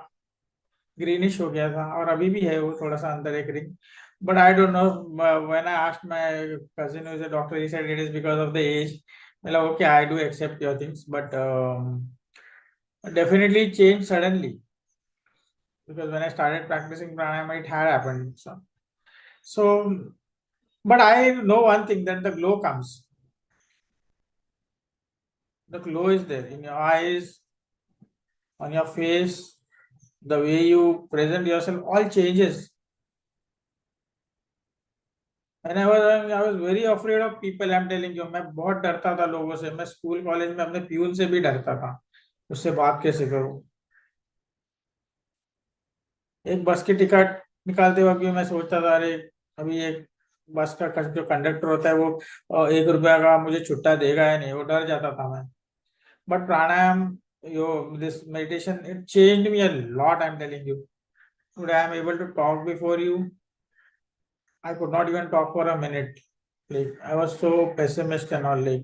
ग्रीनिश हो गया था, और अभी भी है वो थोड़ा सा अंदर एक ring. But I don't know, when I asked my cousin who is a doctor, he said it is because of the age. मतलब okay, I do accept your things, but definitely change suddenly, because when I started practicing pranayama it had happened. So but I know one thing, that the glow comes. The glow is there in your eyes, on your face, the way you present yourself, all changes. And I was very afraid of people. I'm telling you, मैं बहुत डरता था लोगों से. मैं school college में अपने peon से भी डरता था, उससे बात कैसे करूं. एक बस की टिकट निकालते वक्त भी मैं सोचता था, अरे अभी एक बस का जो कंडक्टर होता है वो 1 रुपया का मुझे छुट्टा देगा या नहीं, वो डर जाता था मैं. But pranayama, yo this meditation, it changed me a lot. I am telling you, today I am able to talk before you. I could not even talk for a minute. Like I was so pessimist and all. Like,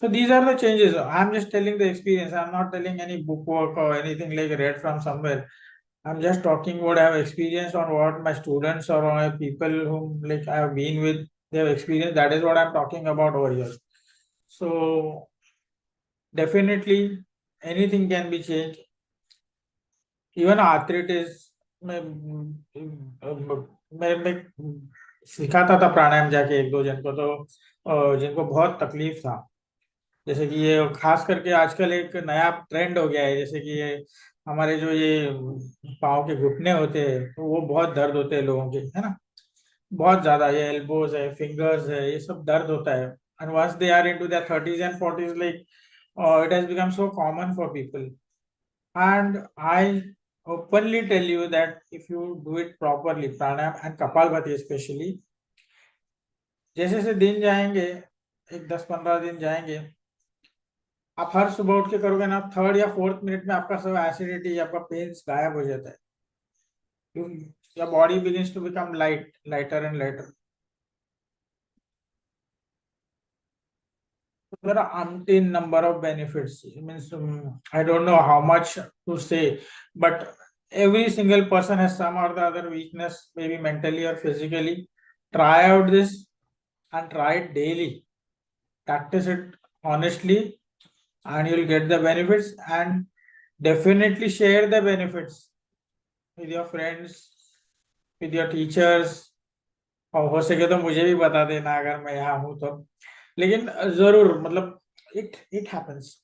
so these are the changes. I'm just telling the experience. I'm not telling any book work or anything like read from somewhere. I'm just talking what I have experienced on what my students or my people whom like I have been with, they have experienced. That is what I'm talking about over here. So definitely anything can be changed. Even arthritis मैं सिखाता था प्राणायाम जाके एक दो जन को, तो जिनको बहुत तकलीफ था. जैसे कि ये खास करके आजकल एक नया ट्रेंड हो गया है, जैसे कि ये हमारे जो ये पाँव के घुटने होते हैं, तो वो बहुत दर्द होते हैं लोगों के, है ना. बहुत ज्यादा ये एल्बोज है, फिंगर्स है, ये सब दर्द होता है. And once they are into their 30s and 40s, like it has become so common for people. And I openly tell you that if you do it properly, pranayam and kapalbhati especially, जैसे जैसे दिन जाएंगे, एक 10-15 दिन जाएंगे, आप हर सुबह उठ के करोगे ना, 3rd या 4th मिनट में आपका सब एसिडिटी, आपका पेन्स गायब हो जाता है. Your body begins to become lighter and lighter. There are umpteen number of benefits. It means I don't know how much to say, but every single person has some or the other weakness, maybe mentally or physically. Try out this. and try it daily. Practice it honestly, and you'll get the benefits, and definitely share the benefits with your friends, with your teachers, और हो सके तो मुझे भी बता देना अगर मैं यहाँ हूँ तो। लेकिन जरूर मतलब इट हैपेंस।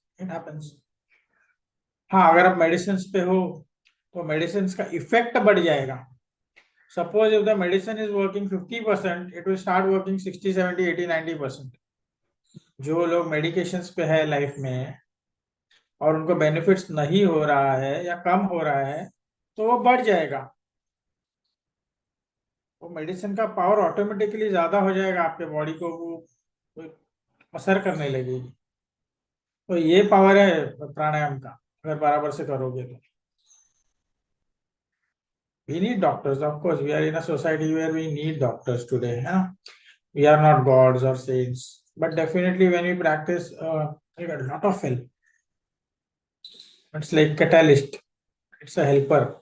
हाँ, अगर आप मेडिसिन पे हो तो मेडिसिन का इफेक्ट बढ़ जाएगा। Suppose if the medicine is working 50%, it will start working 60, 70, 80, 90%। जो लोग मेडिकेशंस पे है लाइफ में और उनको बेनिफिट्स नहीं हो रहा है या कम हो रहा है, तो वो बढ़ जाएगा। वो मेडिसिन का पावर ऑटोमेटिकली ज्यादा हो जाएगा, आपके बॉडी को वो असर करने लगेगी। तो ये पावर है प्राणायाम का, अगर बराबर से करोगे तो। We need doctors, of course. We are in a society where we need doctors today. Huh? We are not gods or saints, but definitely when we practice, we get a lot of help. It's like catalyst. It's a helper.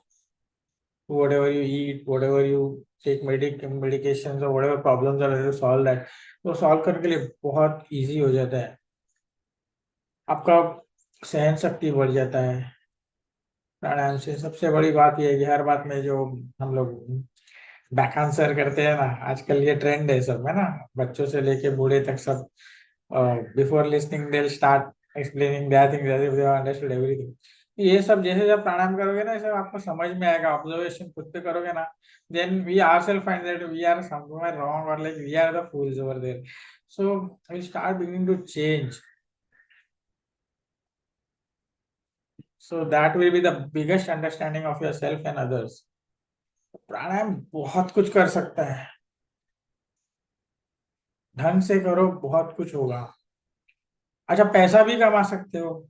Whatever you eat, whatever you take medications or whatever problems are to solve that, तो solve करने के लिए बहुत easy हो जाता है। आपका सहन शक्ति बढ़ जाता है प्राणायाम से। सबसे बड़ी बात यह है कि हर बात में जो हम लोग बैक आंसर करते हैं ना, आजकल ये ट्रेंड है सब, है ना, बच्चों से लेके बूढ़े तक सब before listening they start explaining their things as if they understood everything. ये सब जैसे जब प्राणायाम करोगे ना, ये सब आपको समझ में आएगा, ऑब्जर्वेशन खुद पे करोगे ना, then we are self find that we are somewhere wrong और like we are the fools over there, so we start beginning to change. So that will be the biggest understanding of yourself and others. प्राणायाम बहुत कुछ कर सकता है, ढंग से करो बहुत कुछ होगा। अच्छा, पैसा भी कमा सकते हो।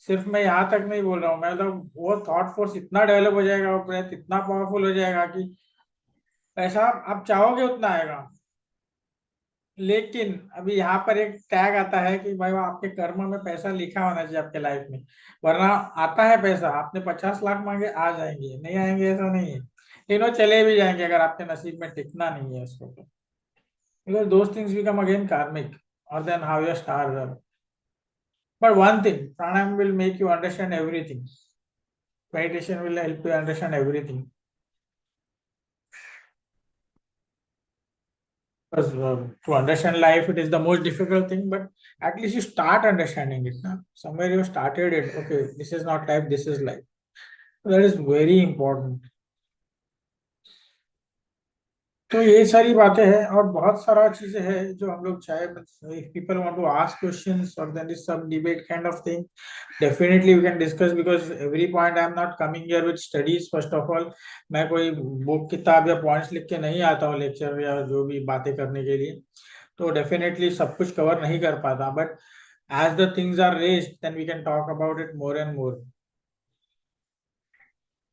सिर्फ मैं यहाँ तक नहीं बोल रहा हूँ, मैं तो वो थॉट फोर्स इतना डेवलप हो जाएगा, वो ब्रेथ इतना पावरफुल हो जाएगा कि पैसा आप चाहोगे उतना आएगा। लेकिन अभी यहाँ पर एक टैग आता है कि भाई वो आपके कर्म में पैसा लिखा होना चाहिए आपके लाइफ में, वरना आता है पैसा, आपने 50 लाख मांगे आ जाएंगे, नहीं आएंगे ऐसा नहीं है, तीनों चले भी जाएंगे अगर आपके नसीब में टिकना नहीं है उसको तो। Because those things become again karmic, और then how your stars. But one thing, pranayam will make you understand everything. Meditation will help you understand everything. Because to understand life, it is the most difficult thing, but at least you start understanding it. Na? Somewhere you started it. Okay, this is not life, this is life. So that is very important. तो ये सारी बातें हैं और बहुत सारा चीजें हैं जो हम लोग चाहे, if people want to ask questions or then is some debate kind of thing, definitely we can discuss, because every point I am not coming here with studies first of all। मैं कोई book किताब या points लिख के नहीं आता हूँ lecture या जो भी बातें करने के लिए, तो डेफिनेटली सब कुछ कवर नहीं कर पाता, but as the things are raised then we can talk about it more and more।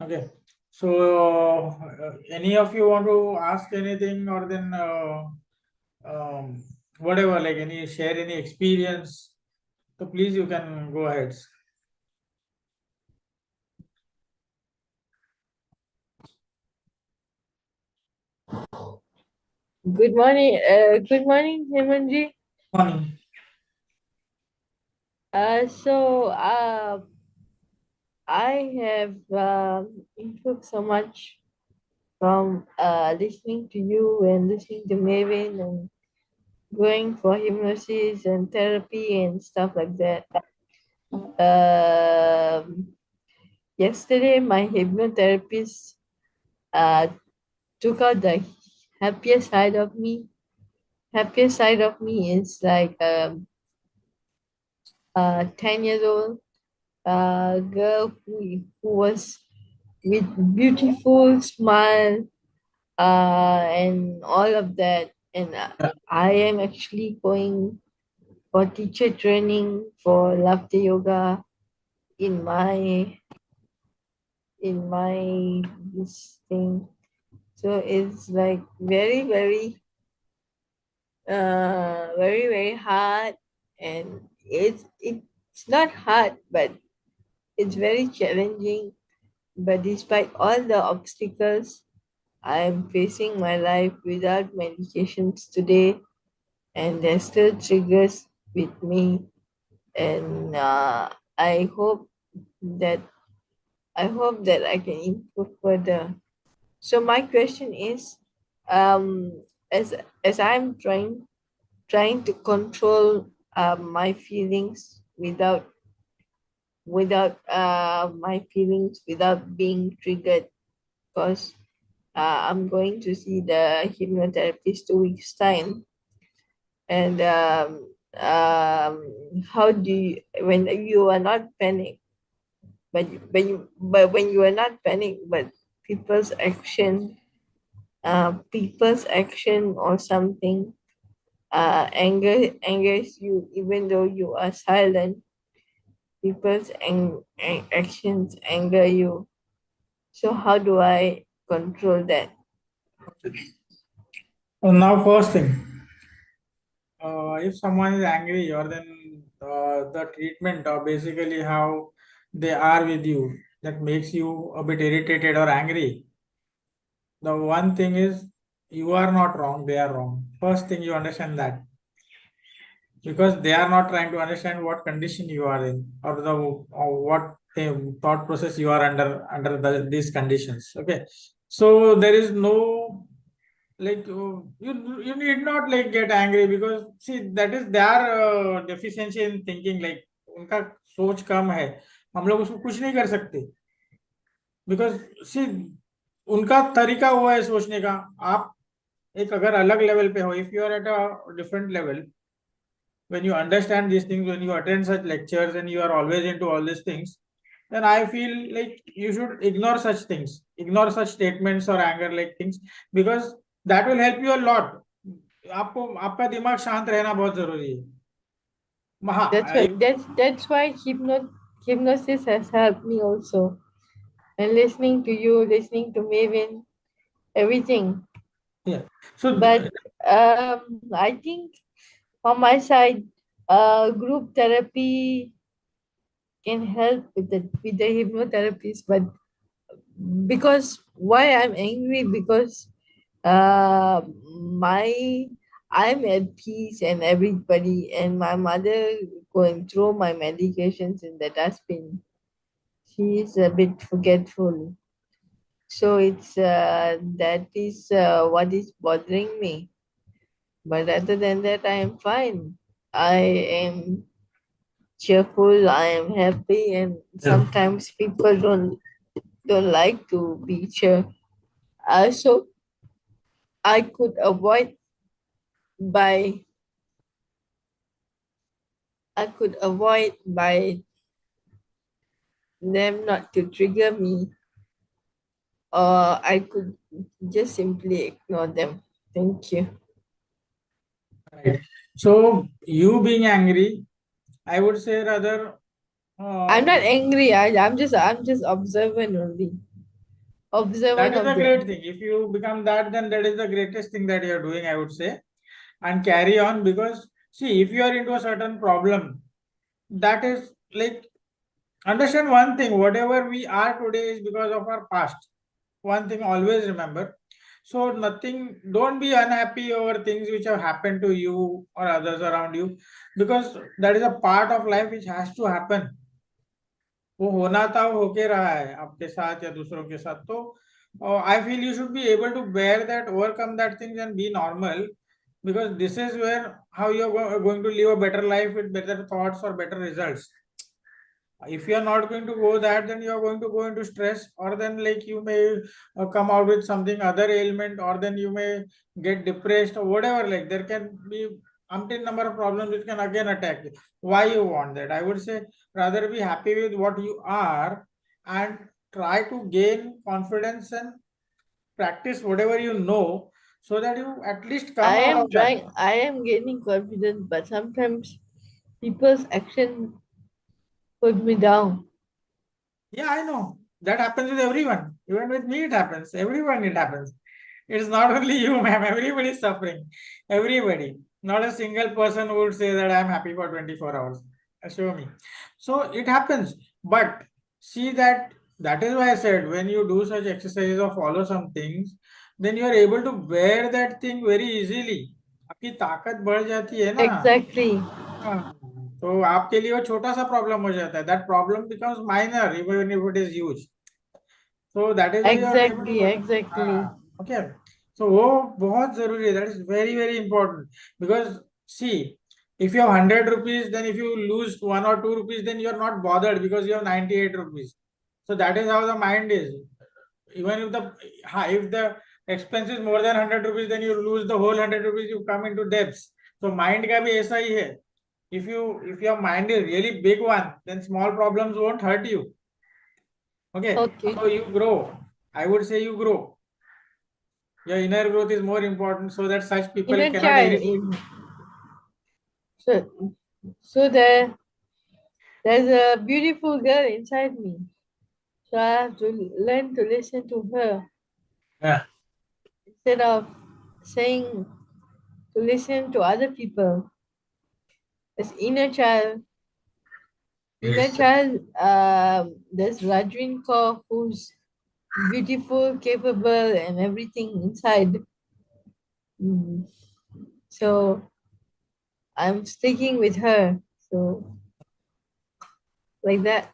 Okay, so any of you want to ask anything, or then whatever, like any share any experience, so please you can go ahead। Good morning, Hemant ji. Morning. I have improved so much from listening to you and listening to Maven and going for hypnosis and therapy and stuff like that. Yesterday, my hypnotherapist uh, took out the happiest side of me. Happiest side of me is like 10 years old girl who was with beautiful smile and all of that. And I am actually going for teacher training for laughter yoga in my this thing. So it's like very hard, and it's not hard, but it's very challenging. But despite all the obstacles, I'm facing my life without medications today, and there's still triggers with me. And I hope that I can improve further. So my question is, as I'm trying to control my feelings without being triggered, because I'm going to see the hypnotherapist 2 weeks time. And how do you, when you are not panic, but when you are not panic, but people's action, or something angers you, even though you are silent, people's actions anger you. So how do I control that? Now, first thing, if someone is angry, or then the treatment, or basically how they are with you, that makes you a bit irritated or angry. The one thing is, you are not wrong, they are wrong. First thing, you understand that, because they are not trying to understand what condition you are in, or what thought process you are under these conditions. Okay, so there is no, like, you need not like get angry, because see, that is their deficiency in thinking, like उनका सोच कम है, हम लोग उसको कुछ नहीं कर सकते, बिकॉज सी, उनका तरीका हुआ है सोचने का। आप एक अगर अलग लेवल पे हो, if you are at a different level, when you understand these things, when you attend such lectures and you are always into all these things, then I feel like you should ignore such things, ignore such statements or anger like things, because that will help you a lot. आपको आपका दिमाग शांत रहना बहुत जरूरी है। That's हाँ, what that's why hypnosis has helped me also. And listening to you, listening to Maven, everything. yeah. So But I think on my side, group therapy can help with the hypnotherapist. But because why I'm angry, because my I'm at peace and everybody, and my mother going through my medications in the dustbin. She is a bit forgetful. So it's that is what is bothering me. But other than that, I am fine. I am cheerful. I am happy, and yeah. sometimes people don't like to be cheer. So I could avoid by by them not to trigger me, or I could just simply ignore them. Thank you. Right. So you being angry, I would say rather, I'm uh, not angry. I'm just observant only. that Observant is of a great them. thing. If you become that, then that is the greatest thing that you are doing, I would say, and carry on, because see, if you are into a certain problem, that is like, understand one thing, whatever we are today is because of our past. One thing always remember. So nothing, don't be unhappy over things which have happened to you or others around you, because that is a part of life which has to happen. वो होना था, वो होके रहा है आपके साथ या दूसरों के साथ, तो I feel you should be able to bear that, overcome that things and be normal, because this is where how you are going to live a better life with better thoughts or better results. If you are not going to go that, then you are going to go into stress, or then like you may come out with something other ailment, or then you may get depressed or whatever. Like there can be umpteen number of problems which can again attack you. Why you want that? I would say rather be happy with what you are, and try to gain confidence and practice whatever you know, so that you at least come out of that. I am gaining confidence, but sometimes people's action put me down. Yeah, I know. That happens with everyone. Even with me, it happens. Everyone, it happens. It's not only you, ma'am. Everybody is suffering. Everybody. Not a single person would say that I'm happy for 24 hours. Show me. So it happens. But see that is why I said, when you do such exercises or follow some things, then you are able to bear that thing very easily. आपकी ताकत बढ़ जाती है ना. Exactly. हाँ, तो आपके लिए वो छोटा सा प्रॉब्लम हो जाता है. That problem becomes minor even if it is huge. So that is why you are able Exactly. to. Exactly. Okay. So वो बहुत जरूरी है. That is very very important because see, if you have 100 rupees, then if you lose 1 or 2 rupees, then you are not bothered because you have 98 rupees. So that is how the mind is. Even if the expense is more than 100 rupees, then you lose the whole 100 rupees. You come into debts. So mind का भी ऐसा ही है. If your mind is really big one, then small problems won't hurt you. Okay. Okay. So you grow. I would say you grow. Your inner growth is more important so that such people Inner cannot child. easily. So, there's a beautiful girl inside me. So I have to learn to listen to her Yeah. instead of saying to listen to other people. As inner child, Yes. there's Rajwin Kaur who's beautiful, capable, and everything inside. Mm. So I'm sticking with her. So like that.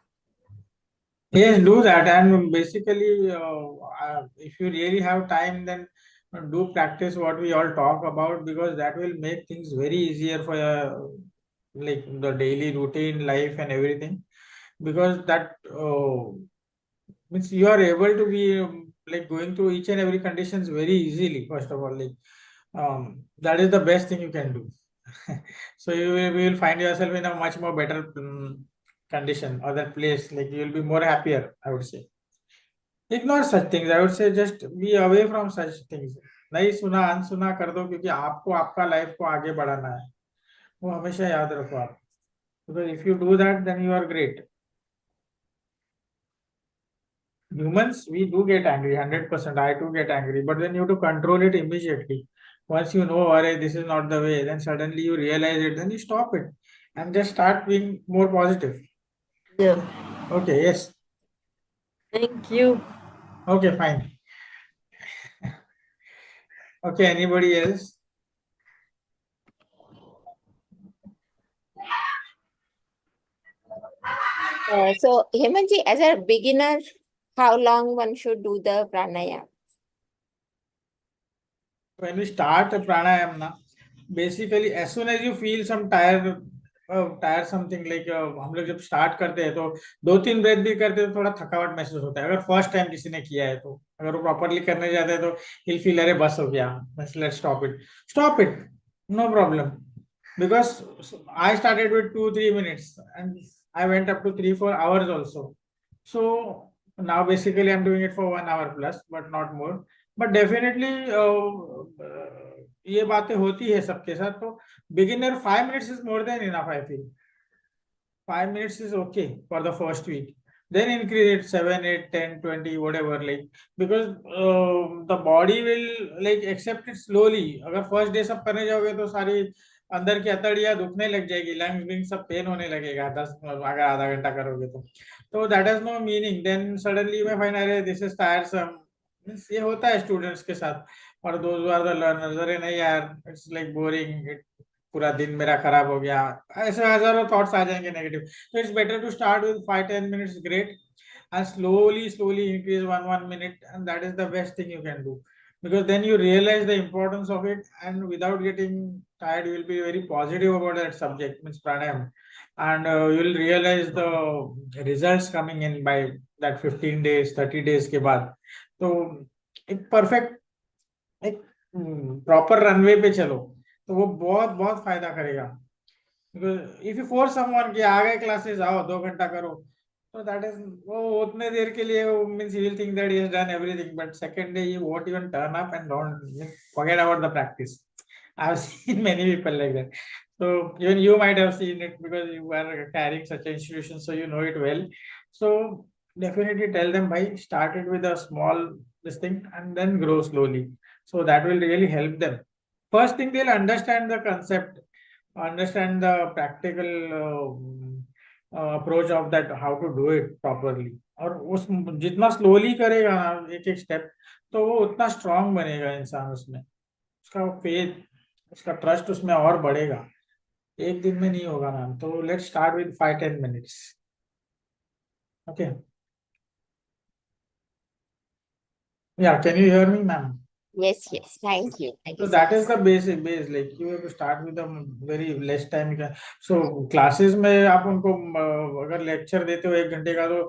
Yes, do that. And basically, if you really have time, then do practice what we all talk about because that will make things very easier for your like the daily routine life and everything. Because that means you are able to be like going through each and every conditions very easily. First of all, like that is the best thing you can do. So you will find yourself in a much more better condition or that place. Like you will be more happier, I would say. Ignore such things. I would say just be away from such things. नहीं सुना अनसुना कर दो क्योंकि आपको आपका life को आगे बढ़ाना है. वो हमेशा याद रखो आप. Because if you do that, then you are great. Humans, we do get angry, 100%. I too get angry, but then you have to control it immediately. Once you know, alright, this is not the way, then suddenly you realize it, then you stop it and just start being more positive. Yeah. Okay, yes. Thank you. Okay, fine. Okay, anybody else? So, Hemantji, as a beginner, how long one should do the pranayama? When we start a pranayama, na, basically as soon as you feel some tired something like हम लोग जब start करते हैं तो 2-3 breath भी करते हैं तो थोड़ा थकावट महसूस होता है. अगर फर्स्ट टाइम किसी ने किया है तो अगर वो प्रॉपरली करने जाते हैं तो he'll feel अरे बस हो गया, let's stop it, no problem. Because I started with 2-3 minutes and I went up to 3-4 hours also. So now basically I'm doing it for 1 hour plus, but not more. But definitely ये बातें होती है सबके साथ. तो beginner 5 minutes is more than enough, I feel. 5 minutes is okay for the first week. Then increase it 7, 8, 10, 20, whatever, like because the body will like accept it slowly. अगर first day सब करने जाओगे तो सारी अंदर की अतड़ियाँ दुखने लग जाएगी, लंग्स विंग सब पेन होने लगेगा 10 अगर आधा घंटा करोगे तो that has no meaning. Then suddenly you may find अरे this is tiresome. Means ये होता है स्टूडेंट्स के साथ. और those who are the learners, अरे नहीं यार it's like boring, पूरा दिन मेरा खराब हो गया, ऐसे हजारों थॉट्स आ जाएंगे negative. So it's better to start with 5-10 minutes, great, and slowly increase 1 minute, and that is the best thing you can do. Because then you realize the importance of it, and without getting tired, you will be very positive about that subject, means pranayam, and you will realize the results coming in by that 15 days, 30 days के बाद. तो एक perfect एक proper runway पे चलो तो वो बहुत बहुत फायदा करेगा. Because if you force someone कि आ गए क्लासेस आओ 2 घंटा करो तो दैट इज वो उतने देर के लिए means you will think that he has done everything but second day you won't even turn up and don't forget about the practice. I have seen many people like that. So even you might have seen it because you are carrying such an institution, so you know it well. So definitely tell them, bhai, start it with a small this thing and then grow slowly. So that will really help them. First thing, they'll understand the concept, understand the practical approach of that, how to do it properly. और उस जितना slowly करेगा ना एक एक step, तो वो उतना स्ट्रांग बनेगा इंसान उसमें, उसका फेथ, उसका ट्रस्ट उसमें और बढ़ेगा। एक दिन में नहीं होगा मैम, तो let's start with 5-10 minutes. Okay, yeah can you hear me ma'am? Yes, yes. Thank you. Thank you So so that much. is the basic base. Like you have to start with a very less time. So classes में आप उनको अगर lecture देते हो 1 घंटे का, तो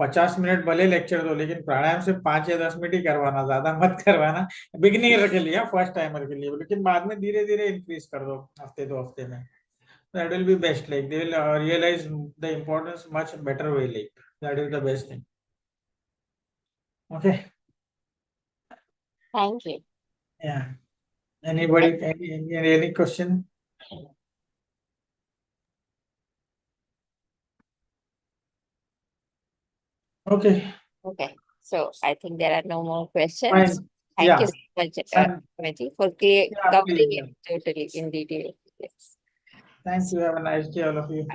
50 minute भले लेक्चर दो, लेकिन प्राणायाम से 5 या 10 मिनट ही करवाना, ज्यादा मत करवाना बिगिनर के लिए, फर्स्ट टाइमर के लिए। लेकिन बाद में धीरे धीरे इंक्रीज कर दो, हफ्ते 2 हफ्ते में। That will be best. Like they will realize the importance much better way. Like that is the best thing. Okay. Thank you. Yeah. Anybody? Any question? Okay. Okay. So I think there are no more questions. Fine. Thank you Yeah. so much, Fine. Hemant, for Yeah, covering please. it totally in detail. Yes. Thank you. Have a nice day, all of you.